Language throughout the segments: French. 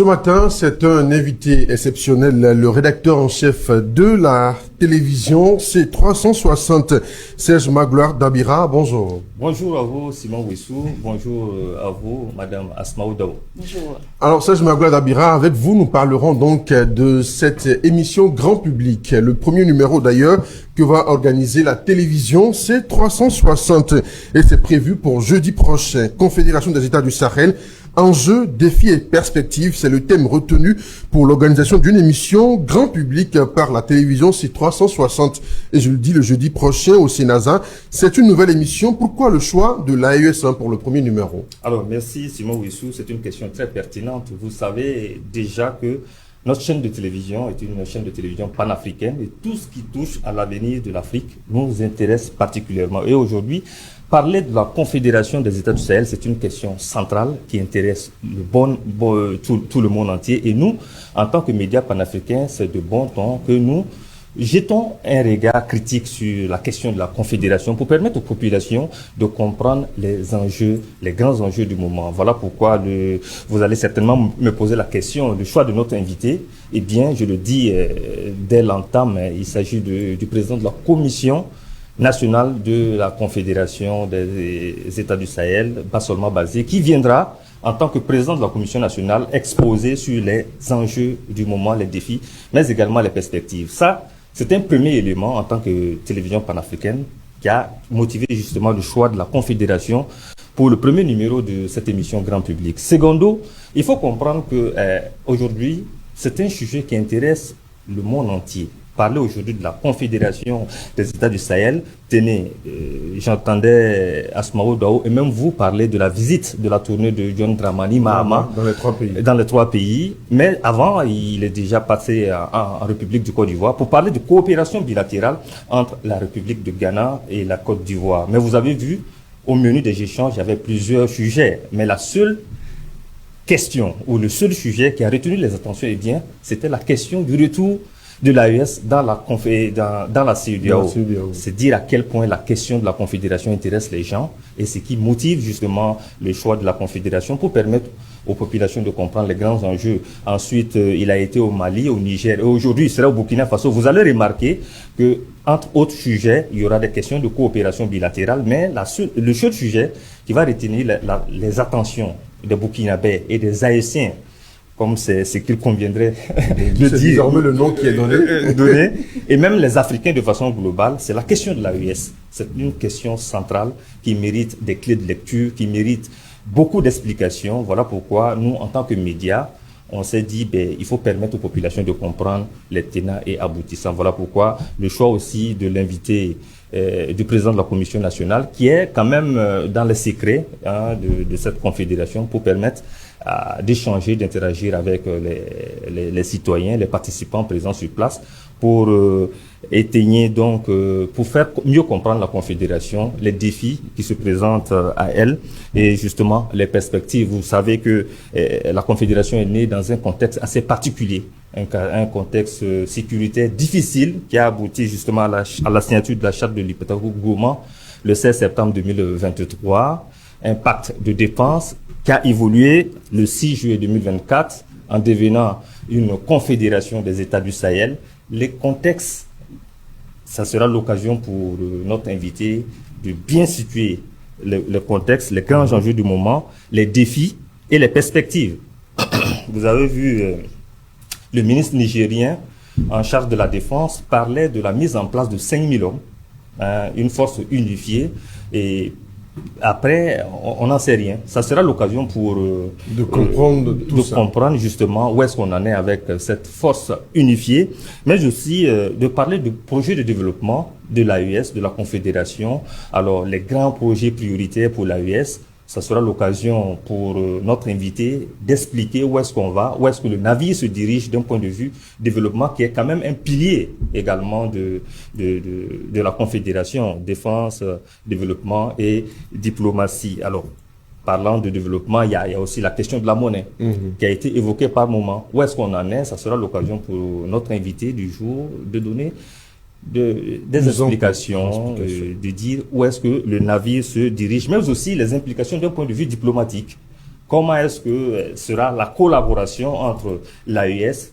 Ce matin, c'est un invité exceptionnel, le rédacteur en chef de la télévision C360, Serge Magloire Dabira. Bonjour. Bonjour à vous, Simon Wissou. Bonjour à vous, Madame Asmaou Daou. Bonjour. Alors, Serge Magloire Dabira, avec vous, nous parlerons donc de cette émission grand public, le premier numéro d'ailleurs que va organiser la télévision C360. Et c'est prévu pour jeudi prochain. Confédération des États du Sahel. Enjeux, défis et perspectives, c'est le thème retenu pour l'organisation d'une émission grand public par la télévision C360. Et je le dis le jeudi prochain au Sénasa. C'est une nouvelle émission. Pourquoi le choix de l'AES pour le premier numéro? Alors, merci Simon Wissou. C'est une question très pertinente. Vous savez déjà que notre chaîne de télévision est une chaîne de télévision panafricaine et tout ce qui touche à l'avenir de l'Afrique nous intéresse particulièrement. Et aujourd'hui, parler de la Confédération des États du Sahel, c'est une question centrale qui intéresse tout le monde entier. Et nous, en tant que médias panafricains, c'est de bon ton que nous jetons un regard critique sur la question de la Confédération pour permettre aux populations de comprendre les enjeux, les grands enjeux du moment. Voilà pourquoi vous allez certainement me poser la question, le choix de notre invité. Eh bien, je le dis dès l'entame, il s'agit du président de la Commission nationale de la Confédération des États du Sahel, Bassolma Bazé, qui viendra en tant que président de la Commission nationale exposer sur les enjeux du moment, les défis, mais également les perspectives. Ça, c'est un premier élément en tant que télévision panafricaine qui a motivé justement le choix de la Confédération pour le premier numéro de cette émission grand public. Secondo, il faut comprendre que aujourd'hui, c'est un sujet qui intéresse le monde entier. Parler aujourd'hui de la Confédération des États du Sahel, tenez, j'entendais Asmaou Daou et même vous parler de la visite de la tournée de John Dramani Mahama dans les trois pays. Mais avant, il est déjà passé en République du Côte d'Ivoire pour parler de coopération bilatérale entre la République de Ghana et la Côte d'Ivoire. Mais vous avez vu, au menu des échanges, il y avait plusieurs sujets. Mais la seule question ou le seul sujet qui a retenu les attentions, eh bien, c'était la question du retour de l'AES dans la CEDEAO. C'est dire à quel point la question de la Confédération intéresse les gens et ce qui motive justement le choix de la Confédération pour permettre aux populations de comprendre les grands enjeux. Ensuite, il a été au Mali, au Niger et aujourd'hui il sera au Burkina Faso. Vous allez remarquer que entre autres sujets, il y aura des questions de coopération bilatérale, mais le seul sujet qui va retenir les attentions des Burkinabés et des Haïtiens, comme c'est ce qu'il conviendrait de dire. C'est désormais le nom qui est donné. Et même les Africains de façon globale, c'est la question de l'AES. C'est une question centrale qui mérite des clés de lecture, qui mérite beaucoup d'explications. Voilà pourquoi nous, en tant que médias, on s'est dit il faut permettre aux populations de comprendre les tenants et aboutissants. Voilà pourquoi le choix aussi de l'invité du président de la Commission nationale, qui est quand même dans les secrets de cette confédération pour permettre d'échanger, d'interagir avec les citoyens, les participants présents sur place pour pour faire mieux comprendre la Confédération, les défis qui se présentent à elle et justement les perspectives. Vous savez que la Confédération est née dans un contexte assez particulier, un contexte sécuritaire difficile qui a abouti justement à la signature de la charte de l'Ipetagou-Goma le 16 septembre 2023, un pacte de défense qui a évolué le 6 juillet 2024 en devenant une confédération des États du Sahel. Les contextes, ça sera l'occasion pour notre invité de bien situer le contexte, les grands enjeux du moment, les défis et les perspectives. Vous avez vu, le ministre nigérien en charge de la défense parlait de la mise en place de 5000 hommes, une force unifiée et après, on n'en sait rien. Ça sera l'occasion pour de comprendre justement où est-ce qu'on en est avec cette force unifiée, mais aussi de parler du projet de développement de l'AES, de la Confédération. Alors, les grands projets prioritaires pour l'AES, ça sera l'occasion pour notre invité d'expliquer où est-ce qu'on va, où est-ce que le navire se dirige d'un point de vue développement qui est quand même un pilier également de la Confédération, défense, développement et diplomatie. Alors, parlant de développement, il y a aussi la question de la monnaie qui a été évoquée par moment. Où est-ce qu'on en est? Ça sera l'occasion pour notre invité du jour de donner des explications, de dire où est-ce que le navire se dirige, mais aussi les implications d'un point de vue diplomatique. comment est-ce que sera la collaboration entre l'AES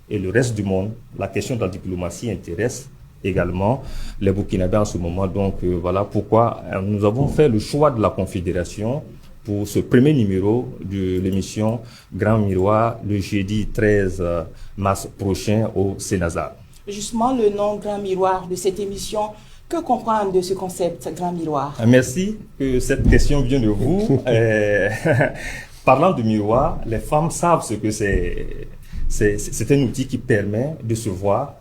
et le reste du monde. La question de la diplomatie intéresse également les Burkinabés en ce moment. Donc voilà pourquoi nous avons fait le choix de la Confédération pour ce premier numéro de l'émission Grand Miroir le jeudi 13 mars prochain au Sénazar. Justement, le nom Grand Miroir de cette émission, que comprendre de ce concept Grand Miroir? Merci que cette question vient de vous. Parlant de miroir, les femmes savent ce que c'est. C'est un outil qui permet de se voir.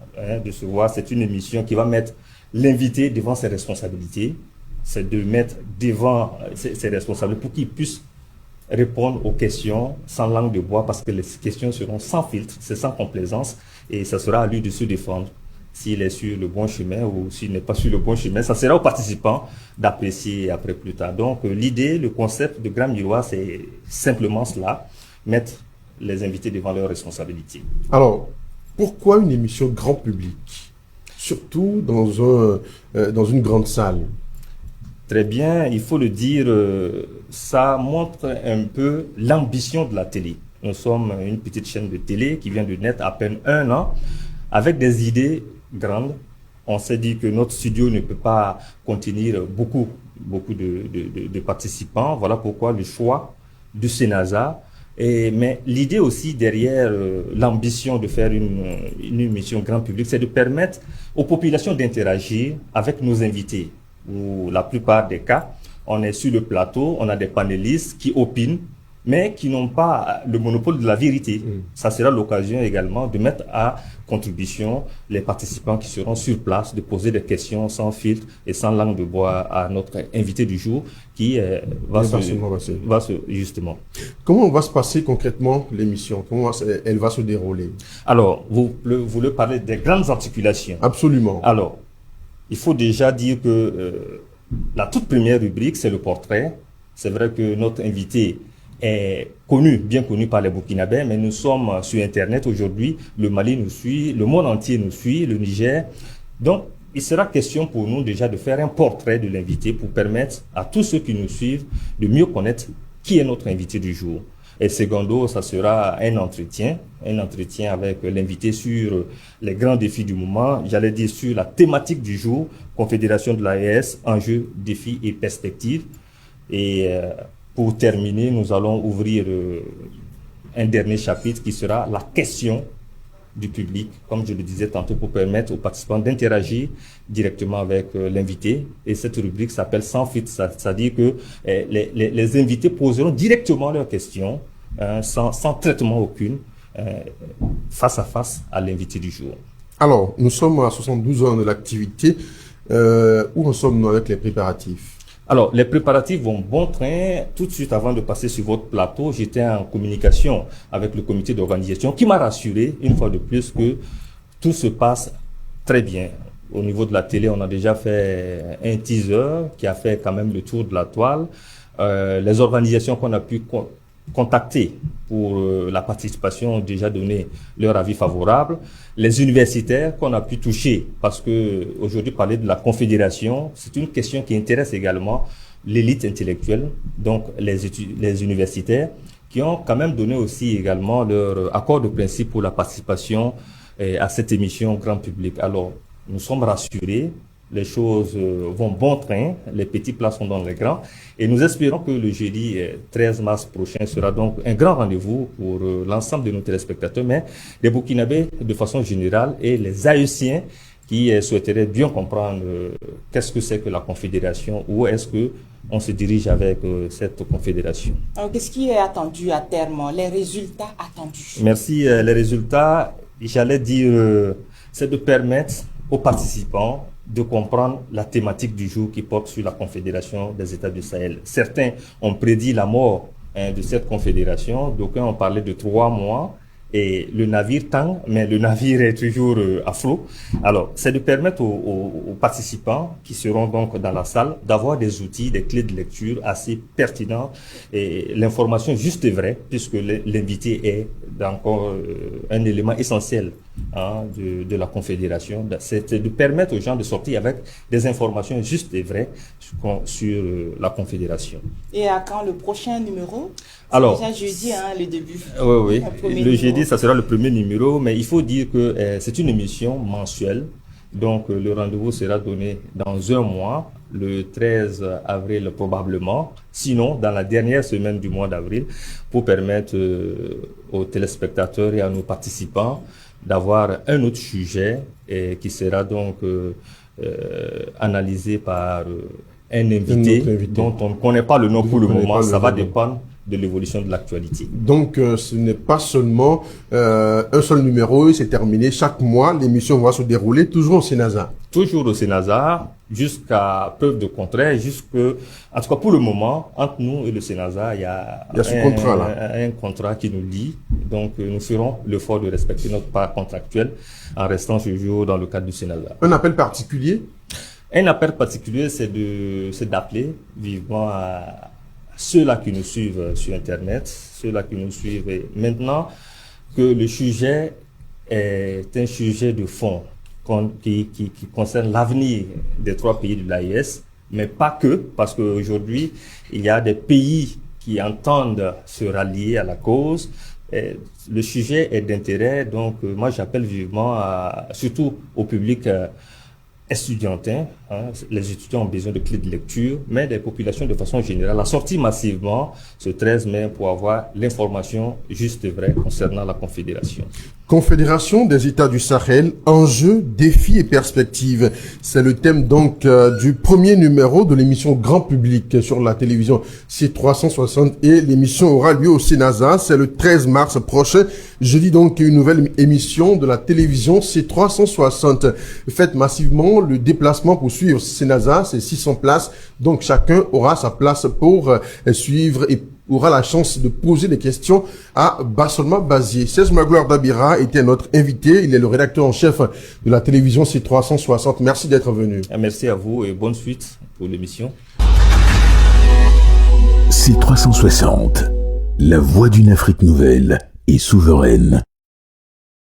C'est une émission qui va mettre l'invité devant ses responsabilités. C'est de mettre devant ses responsabilités pour qu'il puisse répondre aux questions sans langue de bois, parce que les questions seront sans filtre, c'est sans complaisance, et ça sera à lui de se défendre s'il est sur le bon chemin ou s'il n'est pas sur le bon chemin. Ça sera aux participants d'apprécier après plus tard. Donc l'idée, le concept de Grand Miroir, c'est simplement cela, mettre les invités devant leurs responsabilités. Alors, pourquoi une émission grand public, surtout dans une grande salle? Très bien, il faut le dire, ça montre un peu l'ambition de la télé. Nous sommes une petite chaîne de télé qui vient de naître à peine 1 an, avec des idées grandes. On s'est dit que notre studio ne peut pas contenir beaucoup de participants. Voilà pourquoi le choix du Sénazar. Mais l'idée aussi derrière l'ambition de faire une émission grand public, c'est de permettre aux populations d'interagir avec nos invités. Où la plupart des cas, on est sur le plateau, on a des panélistes qui opinent, mais qui n'ont pas le monopole de la vérité. Ça sera l'occasion également de mettre à contribution les participants qui seront sur place, de poser des questions sans filtre et sans langue de bois à notre invité du jour qui justement. Comment va se passer concrètement l'émission? Comment elle va se dérouler? Alors, vous voulez parler des grandes articulations? Absolument. Alors, il faut déjà dire que la toute première rubrique, c'est le portrait. C'est vrai que notre invité est bien connu par les Burkinabés, mais nous sommes sur Internet aujourd'hui. Le Mali nous suit, le monde entier nous suit, le Niger. Donc, il sera question pour nous déjà de faire un portrait de l'invité pour permettre à tous ceux qui nous suivent de mieux connaître qui est notre invité du jour. Et secondo, ça sera un entretien avec l'invité sur les grands défis du moment, j'allais dire sur la thématique du jour, Confédération de l'AES, enjeux, défis et perspectives. Et pour terminer, nous allons ouvrir un dernier chapitre qui sera la question du public, comme je le disais tantôt, pour permettre aux participants d'interagir directement avec l'invité. Et cette rubrique s'appelle Sans filtre, c'est-à-dire que les invités poseront directement leurs questions, sans traitement aucune, face à face à l'invité du jour. Alors, nous sommes à 72 ans de l'activité. Où en sommes-nous avec les préparatifs? Alors, les préparatifs vont bon train. Tout de suite, avant de passer sur votre plateau, j'étais en communication avec le comité d'organisation qui m'a rassuré, une fois de plus, que tout se passe très bien. Au niveau de la télé, on a déjà fait un teaser qui a fait quand même le tour de la toile. Les organisations qu'on a pu contacter pour la participation ont déjà donné leur avis favorable. Les universitaires qu'on a pu toucher, parce que aujourd'hui parler de la confédération, c'est une question qui intéresse également l'élite intellectuelle, donc les universitaires, qui ont quand même donné aussi également leur accord de principe pour la participation à cette émission grand public. Alors, nous sommes rassurés. Les choses vont bon train, les petits plats sont dans les grands, et nous espérons que le jeudi 13 mars prochain sera donc un grand rendez-vous pour l'ensemble de nos téléspectateurs, mais les Burkinabés de façon générale et les Haïtiens qui souhaiteraient bien comprendre qu'est-ce que c'est que la Confédération, où est-ce que on se dirige avec cette Confédération. Alors, qu'est-ce qui est attendu à terme, les résultats attendus? Merci. Les résultats, j'allais dire, c'est de permettre aux participants de comprendre la thématique du jour qui porte sur la Confédération des États du Sahel. Certains ont prédit la mort de cette confédération, d'aucuns ont parlé de 3 mois, et le navire tangue, mais le navire est toujours à flot. Alors, c'est de permettre aux participants qui seront donc dans la salle d'avoir des outils, des clés de lecture assez pertinents, et l'information juste et vraie, puisque l'invité est encore un élément essentiel de la Confédération. C'est de permettre aux gens de sortir avec des informations justes et vraies sur la Confédération. Et à quand le prochain numéro? Alors, déjà jeudi, le début. Oui. Le jeudi, ça sera le premier numéro, mais il faut dire que c'est une émission mensuelle. Donc, le rendez-vous sera donné dans un mois, le 13 avril probablement, sinon dans la dernière semaine du mois d'avril, pour permettre aux téléspectateurs et à nos participants d'avoir un autre sujet qui sera donc analysé par un invité dont on ne connaît pas le nom pour le moment. Ça va dépendre de l'évolution de l'actualité. Donc, ce n'est pas seulement un seul numéro, et c'est terminé. Chaque mois, l'émission va se dérouler toujours au Sénasa. Toujours au Sénasa, jusqu'à preuve de contraire, en tout cas pour le moment, entre nous et le Sénasa, il y a un contrat qui nous lie. Donc, nous ferons l'effort de respecter notre part contractuelle en restant toujours dans le cadre du Sénasa. Un appel particulier? Un appel particulier, c'est d'appeler vivement à ceux-là qui nous suivent sur Internet, ceux-là qui nous suivent maintenant, que le sujet est un sujet de fond qui concerne l'avenir des 3 pays de l'AES, mais pas que, parce qu'aujourd'hui, il y a des pays qui entendent se rallier à la cause. Le sujet est d'intérêt, donc moi j'appelle vivement, surtout au public estudiantin, les étudiants ont besoin de clés de lecture, mais des populations de façon générale, à sortir massivement ce 13 mai pour avoir l'information juste et vraie concernant la Confédération. Confédération des États du Sahel, enjeux, défis et perspectives. C'est le thème donc du premier numéro de l'émission Grand Public sur la télévision C360 et l'émission aura lieu au Sénasa. C'est le 13 mars prochain. Jeudi donc une nouvelle émission de la télévision C360. Faites massivement le déplacement pour suivre Sénasa, c'est 600 places. Donc chacun aura sa place pour suivre et aura la chance de poser des questions à Bassolma Bazier. Cesc Magloire Dabira était notre invité. Il est le rédacteur en chef de la télévision C360. Merci d'être venu. Merci à vous et bonne suite pour l'émission. C360, la voix d'une Afrique nouvelle et souveraine.